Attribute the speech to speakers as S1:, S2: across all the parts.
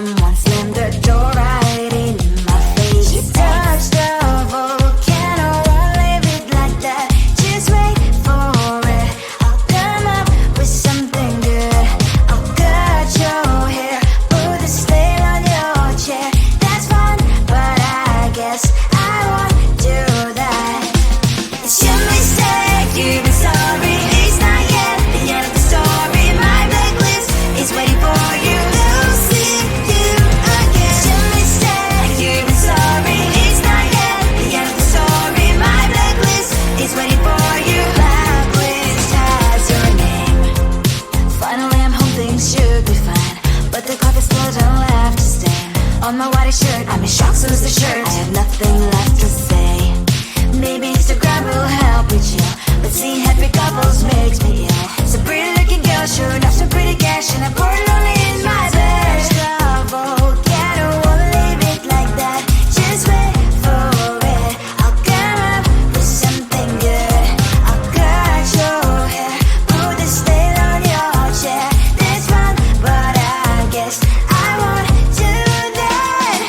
S1: someone slammed the door right in my face. You touched the volcano, won't leave it like that. Just wait for it. I'll come up with something good. I'll cut your hair, put a slate on your chair. That's fun, but I guess I won't do that. It's your mistake, you've been sorry. It's not yet the end of the story. My blacklist is waiting for you. We'll see you again. It's your mistake, you've been sorry. It's not yet the end of the story. My blacklist is waiting for you. Blacklist has your name. Finally I'm home, things should be fine, but the carpet's still don't left to stain. On my white shirt, I'm in shock, so is the shirt. I have nothing left to say. Maybe Instagram will help with you, but seeing happy couples makes me ill. Some pretty looking girl showing off some pretty cash, and I'm pouring lonely in my bed. Volcano, won't leave it like that. Just wait for it. I'll come up with something good. I'll cut your hair, put the slate on your chair. That's fun, but I guess I won't do that.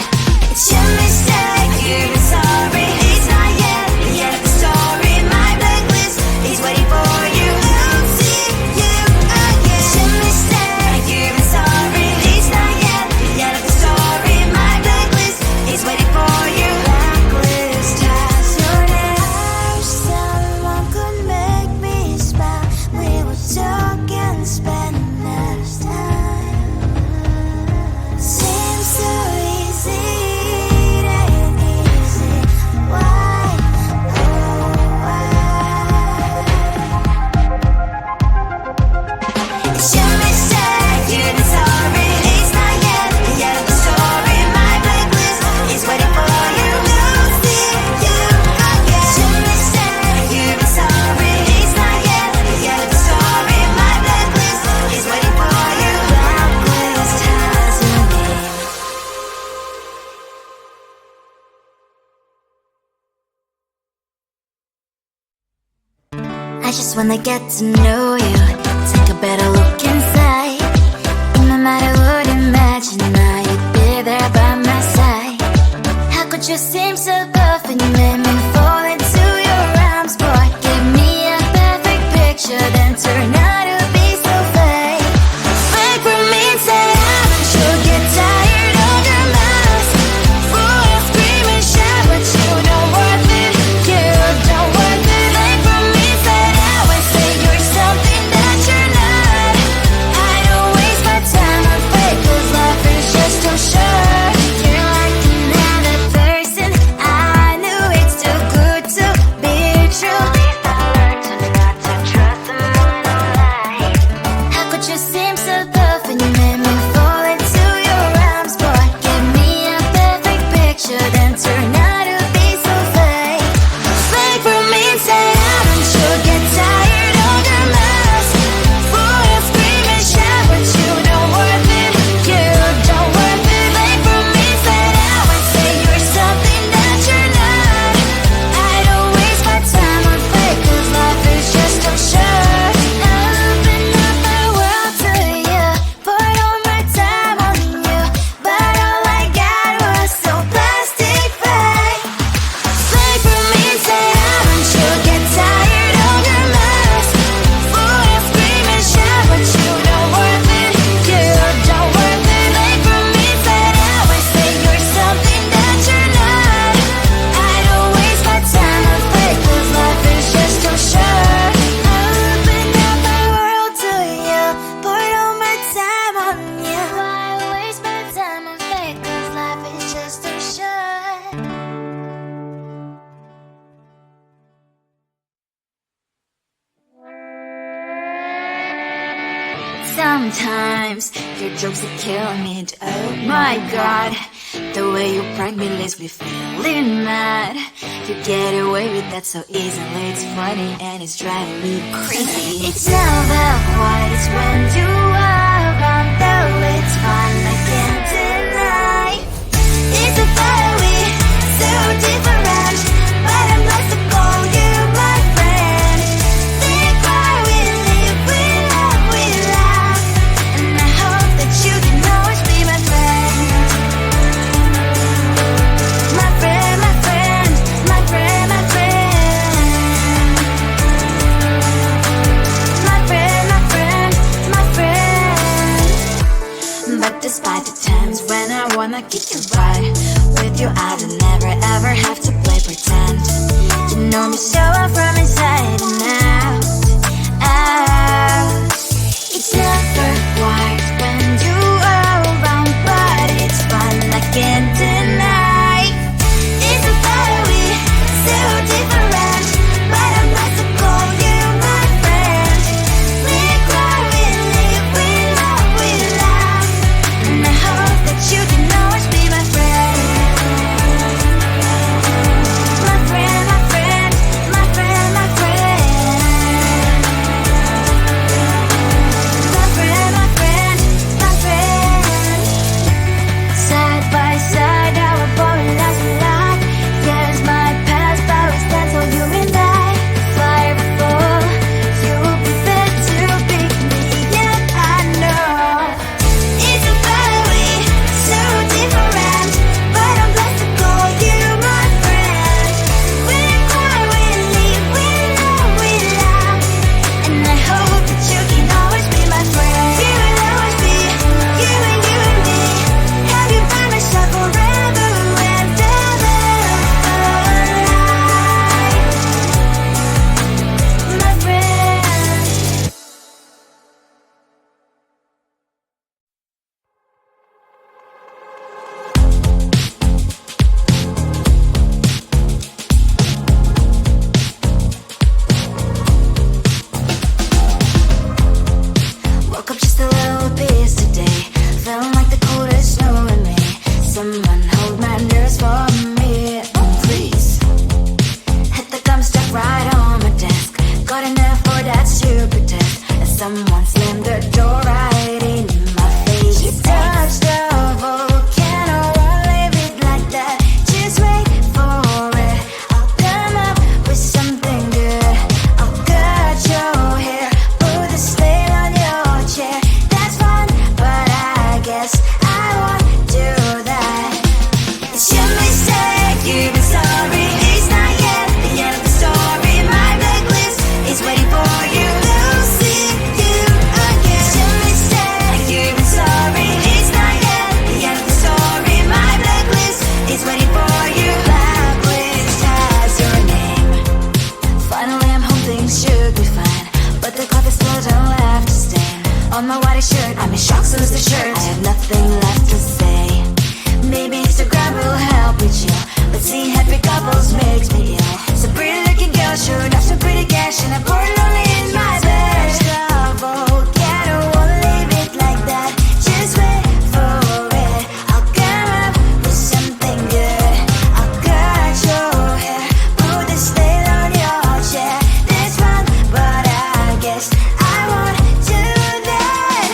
S1: It's your mistake, you've been sorry. It's not yet the end of the story. My blacklist is waiting for you. We'll see you again. It's your mistake, you've been sorry. It's not yet the end of the story. My blacklist is waiting for you. Blacklist has your name. I wish someone could make me smile. We would talk and spend less time. Seems so easy, it ain't easy. Why, oh why? It's your mistake, you've been sorry. It's not yet the end of the story. My blacklist is waiting for you. We'll see you again. It's your mistake, you've been sorry. It's not yet the end of the story. My blacklist is waiting for you. Blacklist has your name. I just wanna get to know you, take a better look inside. No matter what, imagine now you'd be there by my side. How could you seem so perfect? You made me fall into your arms, boy. Give me a perfect picture, then turn out to be so fake. Fake for me, say I'm sure get tired of your mouth. Boy, I scream and shout, but you don't worth it. You don't worth it. Fake for me, say I would say you're something that you're not. I don't waste my time on fake, 'cause life is just too short. You're like another person. I knew it's too good to be true. I learned to not to trust someone online. How could you seem so perfect? You made me fall into your arms, boy. Give me a perfect picture, then turn out to be so fake. Fake for me, say I'm sure get tired of your mouth. Boy, I scream and shout, but you don't worth it. You don't worth it. Fake for me, say I would say you're something that you're not. I don't waste my time on fake, 'cause life is just too short. Open up my world to you, put all my time on you, but all I got was so plastic fake. Fake for me, say I'm sure get tired of your mouth. Boy, I scream and shout, but you don't worth it. You don't worth it. Fake for me, say I would say you're something that you're not. I don't waste my time on fake, 'cause life is just too short. Open up my world to you, put all my time on you. Why waste my time on fake, 'cause life is just too short. Sometimes your jokes are killing me. Oh my god, the way you prank me leaves me feeling mad. You get away with that so easily. It's funny and it's driving me crazy. It's never quite as when you are around, though it's fun, I can't deny. It's a fire we so different, but I'm blessed to call you my friend. Think why we live, we love, and I hope that you can always be my friend. get you right. With you I don't never ever have to play pretend. You know me so well from inside and out, out. It's never quiet when you are around, but it's fun, I can't deny. It's a better way, so different, but I'm not to call you my friend. We cry, we live, we love, and I hope that you can always be my friend. My friend, my friend, my friend, my friend. My friend, my friend, my friend. Side by side, our body lies a lot. Yes, my past, but we stand so you and I. Fire before you will be there to pick me, yeah, I know. It's a better way, so different, but I'm blessed to call you my friend. We cry, we live, we love, and I hope that you can always be my friend. You will always be, you and me. Have you by my side forever and ever. My friend. Woke up just a little pissed today. Feeling like the coldest snow in me. Someone hold my nerves for me, oh please. Hit the gum stuck right on my desk. Got enough for that stupid test. And someone slammed the door right in my face. You touched the volcano, won't leave it like that. Just wait for it. I'll come up with something good. I'll cut your hair, put a slate on your chair. That's fun, but I guess I won't do that. It's your mistake, you've been sorry. It's not yet the end of the story. My blacklist is waiting for you. We'll see you again. It's your mistake, you've been sorry. It's not yet the end of the story. My blacklist is waiting for you. Blacklist has your name. Finally I'm home, things should be fine, but the cloth is still don't left to stain. On my white shirt, I'm in shock, so is the shirt. I have nothing left to say. Maybe Instagram will help me chill, but seeing happy couples makes me ill. So pretty looking girl, sure enough, some pretty cash, and I'm bored lonely in my bed. Volcano, won't leave it like that. Just wait for it. I'll come up with something good. I'll cut your hair, put the slate on your chair. That's fun, but I guess I won't do that.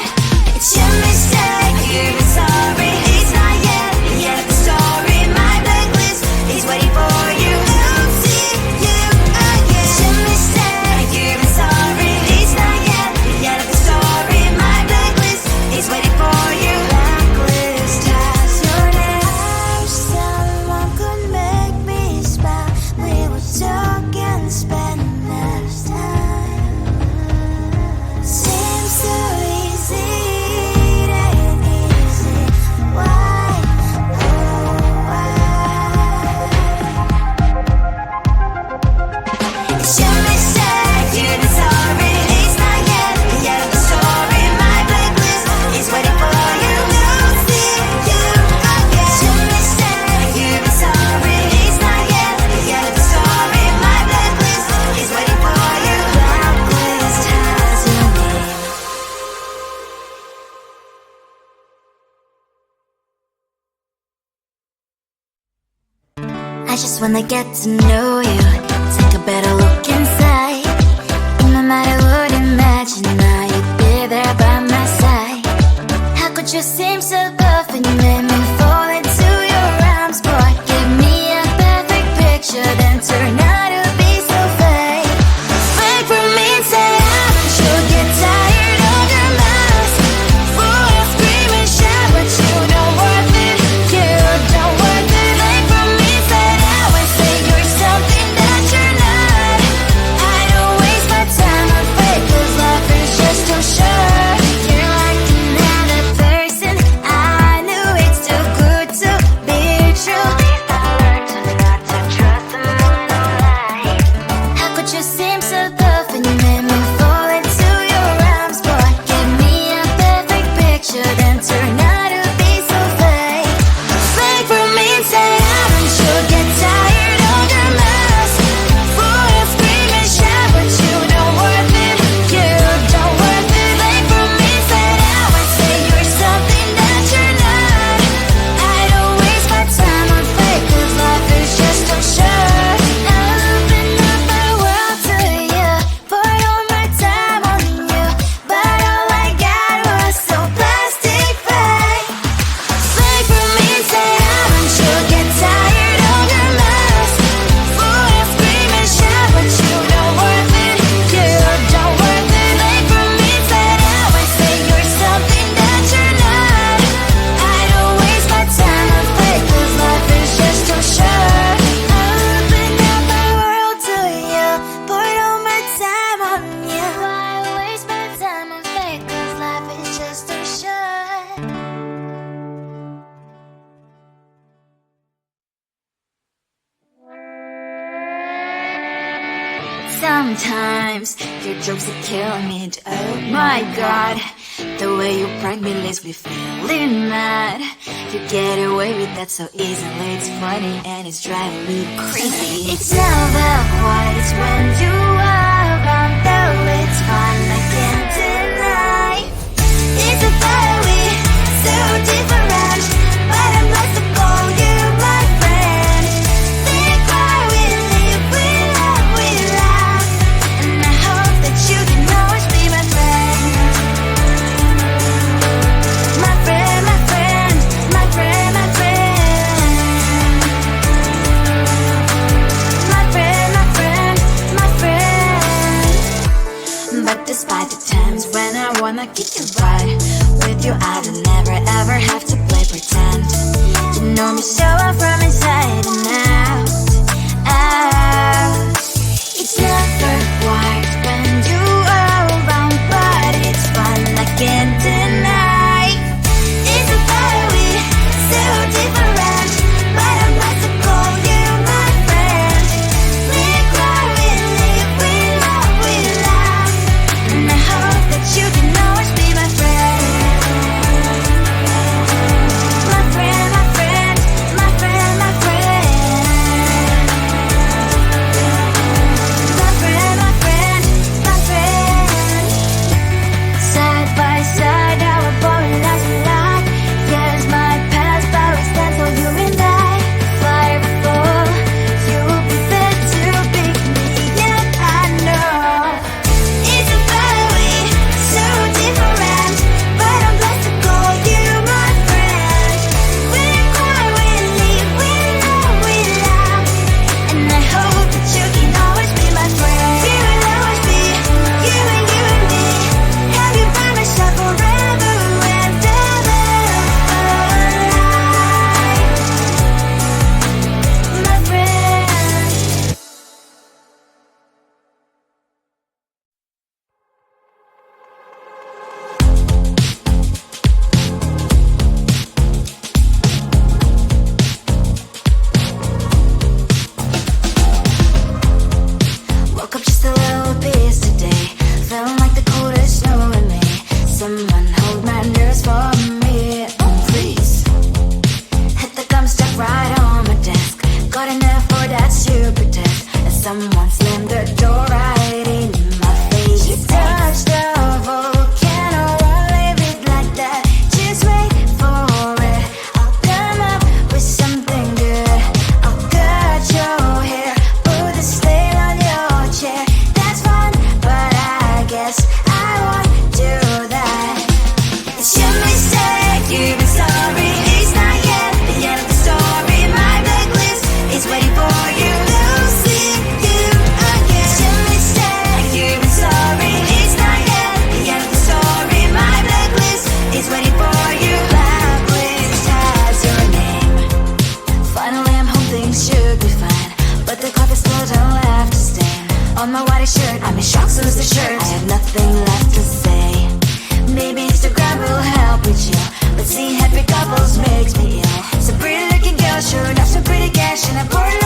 S1: It's your mistake, you've been sorry. It's not yet the end of the story. My blacklist is waiting for you. We'll see you again. It's your mistake, you've been sorry. It's not yet the end of the story. My blacklist is waiting for you. Blacklist has your name. I wish someone could make me smile. We would talk and spend less time. Seems so easy, it ain't easy. Why, oh why? It's your mistake, you've been sorry. It's not yet the end of the story. My blacklist is waiting for you. We'll see you again. It's your mistake, you've been sorry. It's not yet the end of the story. My blacklist is waiting for you. Blacklist has your name. I just wanna get to know you, take a better look inside. No matter what, imagine now you'd be there by my side. How could you seem so perfect? You made me fall into your arms, boy. Give me a perfect picture, then turn out to be so fake. Fake from me, say I should get tired of your mouth. Full of scream and shout, but you don't worth it. You don't worth it. Fake from me, say I would say you're something that you're not. Sometimes your jokes are killing me. Oh my god, the way you prank me leaves me feeling mad. You get away with that so easily. It's funny and it's driving me crazy. It's never quiet, it's when you are around. Though it's fun, I can't deny. It's a very so different, but I must call you my friend. Think why we live, we love, we laugh, and I hope that you can always be my friend. My friend, my friend, my friend, my friend. My friend, my friend, my friend. But despite the times when I wanna kick you right, with you I don't never ever have to play pretend. You know me so well from inside and out, out. It's never quiet when you are around, but it's fun, I can't deny. It's a very so different, but I must call you my friend. We cry, we live, we love, we laugh, and I hope that you can always be my friend. My friend, my friend, my friend, my friend. My friend, my friend, my friend. Side by side, our body lies a lot. Yes, my past, but we stand for you and I. Fly before you prepare to pick me up, I know. It's a very so different, but I'm blessed to call you my friend. We cry, we live, we love, we laugh, and I hope that you can always be my friend. You will always be you and me. Have you by my side forever and ever. My friend. Woke up just a little pissed today, feeling like the coldest snow in me. Someone hold my nerves for me, oh please. Hit the gum stuck right on my desk, got enough for that stupid test, and someone slammed the door right in my face. You touched the volcano, won't leave it like that. Just wait for it, I'll come up with something good. I'll cut your hair, put a stain on your chair. That's fun, but I guess I won't do that. It's your mistake, you've been sorry. It's not yet the end of the story. My blacklist is waiting for you. Losing you again. It's your mistake, you've been sorry. It's not yet the end of the story. My blacklist is waiting for you. Blacklist has your name. Finally I'm home, things should be fine, but the coffee still don't left a stain on my white shirt. I'm in shock, so is the shirt. I have nothing left to say. Maybe Instagram will help with you, but seeing happy couples makes me ill. Some pretty looking girl, sure enough, some pretty cash, and I poured